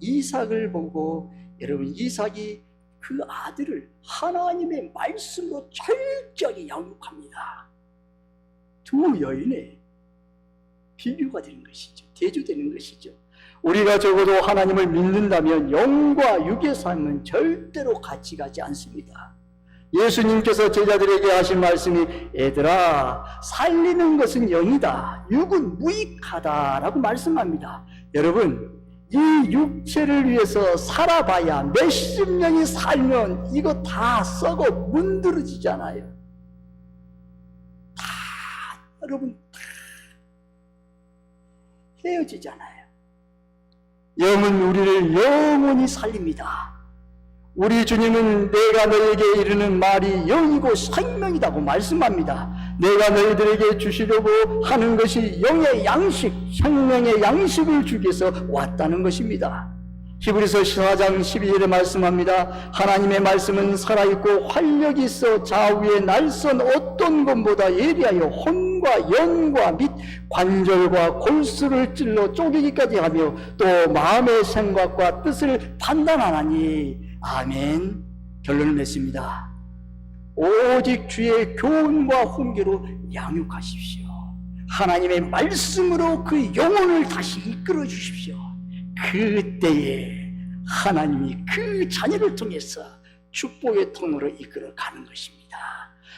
이삭을 보고 여러분, 이삭이 그 아들을 하나님의 말씀으로 철저히 양육합니다. 두 여인의 비교가 되는 것이죠. 대조되는 것이죠. 우리가 적어도 하나님을 믿는다면 영과 육의 삶은 절대로 같이 가지 않습니다. 예수님께서 제자들에게 하신 말씀이 얘들아 살리는 것은 영이다 육은 무익하다라고 말씀합니다. 여러분 이 육체를 위해서 살아봐야 몇십 년이 살면 이거 다 썩어 문드러지잖아요. 여러분 다 헤어지잖아요. 영은 우리를 영원히 살립니다. 우리 주님은 내가 너에게 이르는 말이 영이고 생명이라고 말씀합니다. 내가 너희들에게 주시려고 하는 것이 영의 양식, 생명의 양식을 주기 위해서 왔다는 것입니다. 히브리서 4장 12절에 말씀합니다. 하나님의 말씀은 살아있고 활력이 있어 좌우의 날선 어떤 것보다 예리하여 혼과 연과 및 관절과 골수를 찔러 쪼개기까지 하며 또 마음의 생각과 뜻을 판단하나니 아멘. 결론을 맺습니다. 오직 주의 교훈과 훈계로 양육하십시오. 하나님의 말씀으로 그 영혼을 다시 이끌어 주십시오. 그때에 하나님이 그 자녀를 통해서 축복의 통로로 이끌어 가는 것입니다.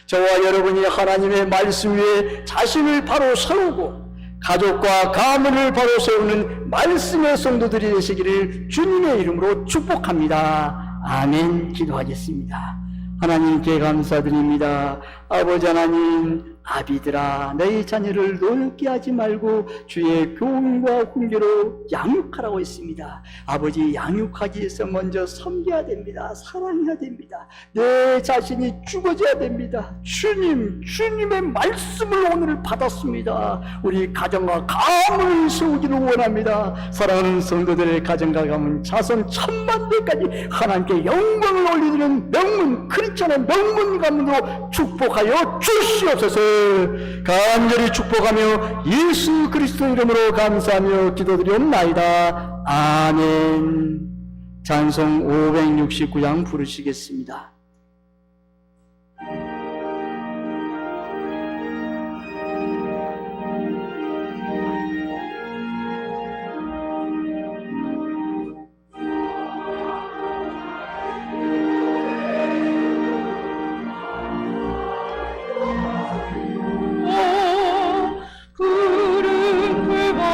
저와 여러분이 하나님의 말씀 위에 자신을 바로 세우고 가족과 가문을 바로 세우는 말씀의 성도들이 되시기를 주님의 이름으로 축복합니다. 아멘. 기도하겠습니다. 하나님께 감사드립니다. 아버지 하나님, 아비들아 너희 자녀를 노엽게 하지 말고 주의 교훈과 훈계로 양육하라고 했습니다. 아버지 양육하기 위해서 먼저 섬겨야 됩니다. 사랑해야 됩니다. 내 자신이 죽어져야 됩니다. 주님의 말씀을 오늘 받았습니다. 우리 가정과 가문을 세우기를 원합니다. 사랑하는 성도들의 가정과 가문 자손 천만대까지 하나님께 영광을 올리는 명문 크리스천의 명문 가문으로 축복하여 주시옵소서. 간절히 축복하며 예수 그리스도 이름으로 감사하며 기도드리옵나이다. 아멘. 찬송 569장 부르시겠습니다.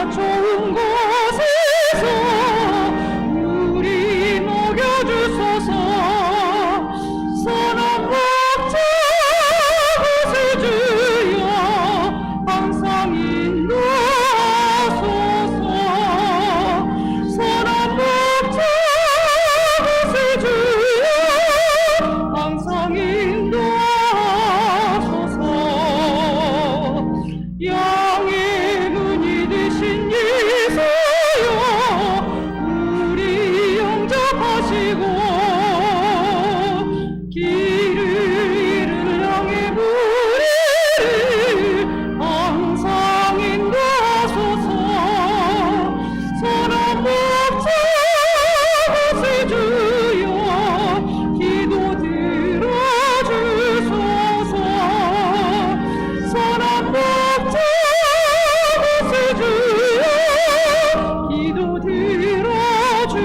좋은 곳에서 우리 먹여주소서. 선한 목자 구세주여 항상 인도하소서. 선한 목자 구세주여 항상 인도하소서. 양의 문이 되신 예수여 우리 영접하시고 길을 잃은 양의 무리를 항상 인도하소서. 선한 목자 구세주여 기도 들어주소서. 선한 목자 구세주여 기도 들어주소서.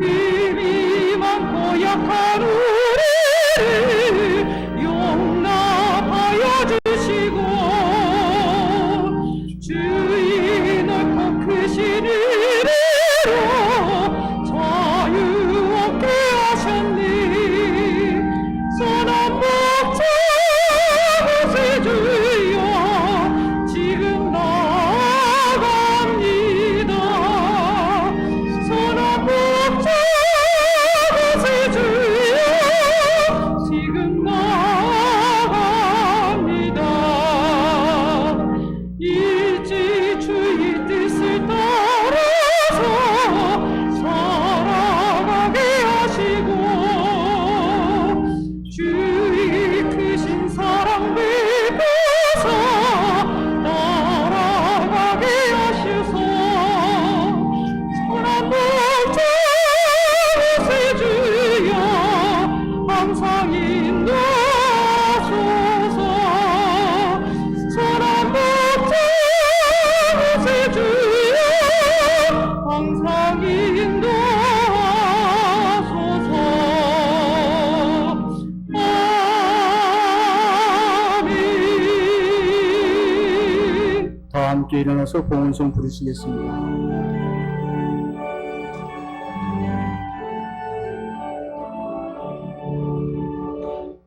힘이 많고 약한 우리를 용납하여 주시고 주의 넓고 크신 이리로 자유 얻게 하셨니. 선한 목자 구세주여 지금 나아갑니다. 선한 목자 구세주여 지금 함께 일어나서 봉헌송 부르시겠습니다.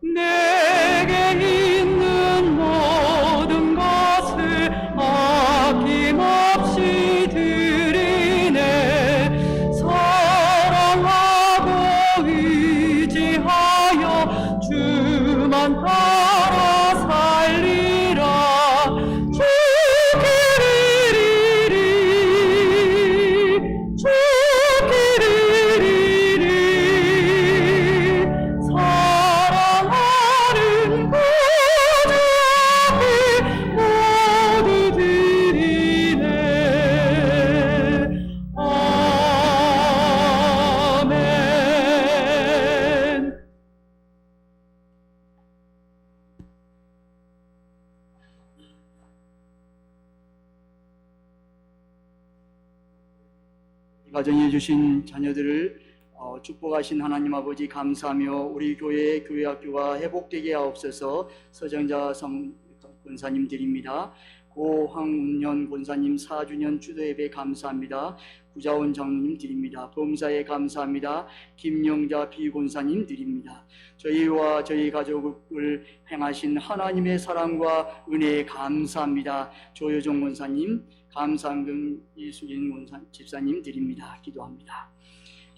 내게 있는 모든 것을 아낌없이 드리네. 사랑하고 의지하여 주만 따라 살리라. 주기리리 사랑하는 고자비 모두 드리네. 아멘. 이 가정에 주신 자녀들을 축복하신 하나님 아버지 감사하며 우리 교회 학교가 회복되게 하옵소서. 서정자 권사님 드립니다. 고황년 권사님 4주년 주도예배 감사합니다. 구자원 장로님 드립니다. 범사에 감사합니다. 김영자 비권사님 드립니다. 저희와 저희 가족을 행하신 하나님의 사랑과 은혜에 감사합니다. 조효정 권사님, 감상금 이수진 집사님 드립니다. 기도합니다.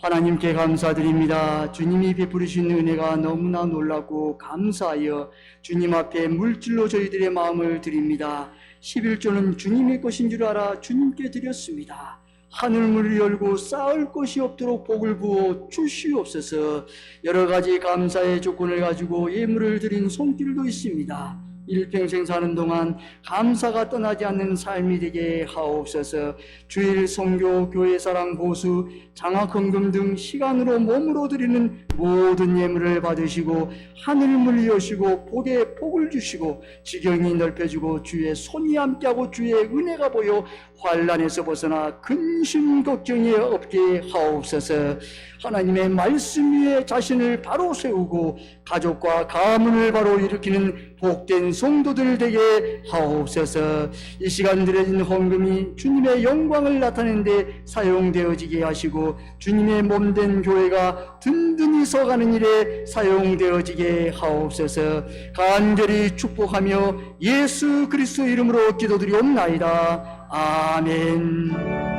하나님께 감사드립니다. 주님이 베푸르신 은혜가 너무나 놀랍고 감사하여 주님 앞에 물질로 저희들의 마음을 드립니다. 11조는 주님의 것인 줄 알아 주님께 드렸습니다. 하늘문을 열고 쌓을 것이 없도록 복을 부어 주시옵소서. 여러 가지 감사의 조건을 가지고 예물을 드린 손길도 있습니다. 일평생 사는 동안 감사가 떠나지 않는 삶이 되게 하옵소서. 주일 선교, 교회 사랑 보수, 장학헌금 등 시간으로 몸으로 드리는 모든 예물을 받으시고 하늘문을 여시고 복에 복을 주시고 지경이 넓혀지고 주의 손이 함께하고 주의 은혜가 보여 환난에서 벗어나 근심 걱정이 없게 하옵소서. 하나님의 말씀 위에 자신을 바로 세우고 가족과 가문을 바로 일으키는 복된 성도들 되게 하옵소서. 이 시간 드려진 헌금이 주님의 영광을 나타내는 데 사용되어지게 하시고 주님의 몸된 교회가 든든히 서가는 일에 사용되어지게 하옵소서. 간절히 축복하며 예수 그리스도 이름으로 기도드리옵나이다. 아멘.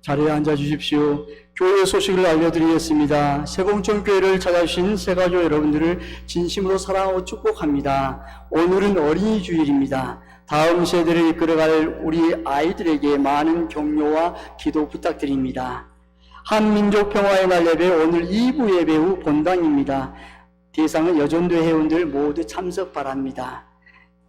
자리에 앉아 주십시오. 교회 소식을 알려드리겠습니다. 세봉천교회를 찾아주신 새가족 여러분들을 진심으로 사랑하고 축복합니다. 오늘은 어린이 주일입니다. 다음 세대를 이끌어갈 우리 아이들에게 많은 격려와 기도 부탁드립니다. 한민족 평화의 날 예배 오늘 2부 예배 후 본당입니다. 대상은 여전도 회원들 모두 참석 바랍니다.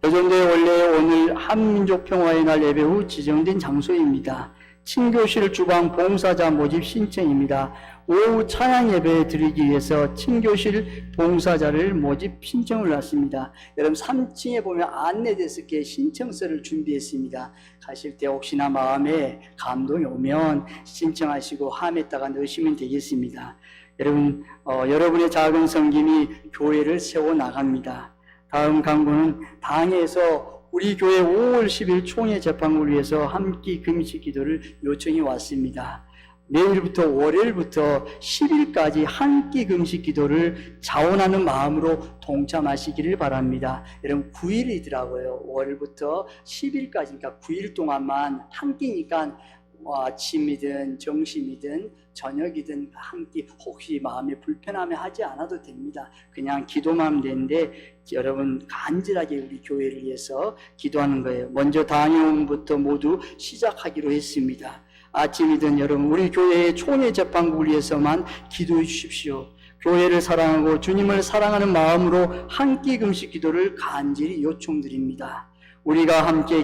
여전도에 원래 오늘 한민족 평화의 날 예배 후 지정된 장소입니다. 친교실 주방 봉사자 모집 신청입니다. 오후 찬양 예배 드리기 위해서 친교실 봉사자를 모집 신청을 놨습니다. 여러분 3층에 보면 안내데스크에 신청서를 준비했습니다. 가실 때 혹시나 마음에 감동이 오면 신청하시고 함에다가 넣으시면 되겠습니다. 여러분 여러분의 작은 섬김이 교회를 세워나갑니다. 다음 강구는 당에서 우리 교회 5월 10일 총회 재판을 위해서 함께 금식 기도를 요청이 왔습니다. 내일부터 월요일부터 10일까지 한 끼 금식 기도를 자원하는 마음으로 동참하시기를 바랍니다. 여러분 9일이더라고요. 월요일부터 10일까지니까 9일 동안만 한 끼니까 아침이든 점심이든 저녁이든 한 끼 혹시 마음에 불편함이 하지 않아도 됩니다. 그냥 기도만 하면 되는데 여러분 간절하게 우리 교회를 위해서 기도하는 거예요. 먼저 당일부터 모두 시작하기로 했습니다. 아침이든 여러분 우리 교회의 총회 재판국을 위해서만 기도해 주십시오. 교회를 사랑하고 주님을 사랑하는 마음으로 한 끼 금식 기도를 간절히 요청드립니다. 우리가 함께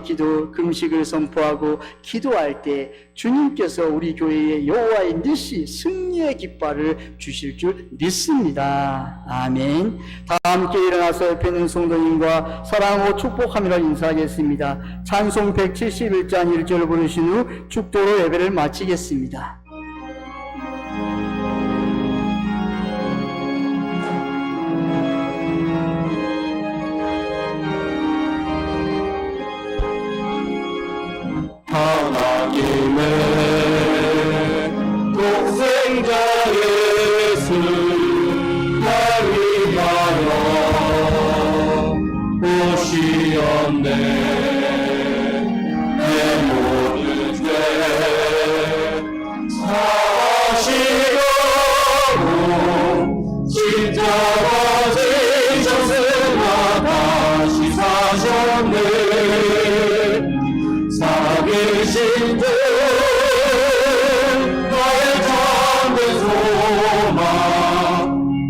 금식을 선포하고 기도할 때 주님께서 우리 교회에 여호와의 nis시 승리의 깃발을 주실 줄 믿습니다. 아멘. 다 함께 일어나서 옆에 있는 성도님과 사랑하고 축복하며 인사하겠습니다. 찬송 171장 1절 부르신 후 축도로 예배를 마치겠습니다. 하나님의 독생자 예수 날 위하여 오시었네. 내 모든 죄 사하시려고 십자가 지셨으나 다시 사셨네. 살아계신 주 나의 참된 소망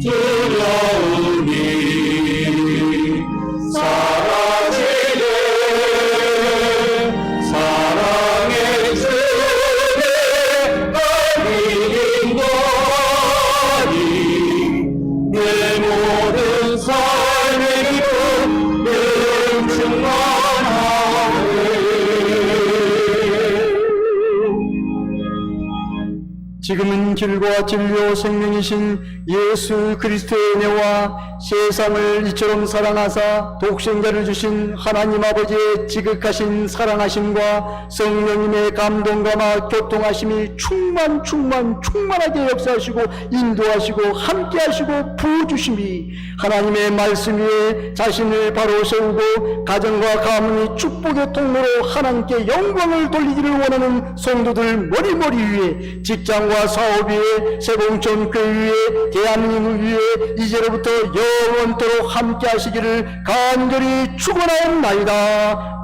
두려움이 사라지네. 사랑의 주님 날 믿는다니 내 모든 삶의 기쁨 늘 충만하네. 지금은 길과 진리요 생명이신 예수 그리스도의 은혜와 세상을 이처럼 사랑하사 독생자를 주신 하나님 아버지의 지극하신 사랑하심과 성령님의 감동감화 교통하심이 충만하게 역사하시고 인도하시고 함께하시고 부어주심이 하나님의 말씀 위에 자신을 바로 세우고 가정과 가문이 축복의 통로로 하나님께 영광을 돌리기를 원하는 성도들 머리 위에 직장과 사업 위에 세봉천 교회 위에 대한민국 위에 이제로부터 영원토록 함께 하시기를 간절히 축원하옵나이다.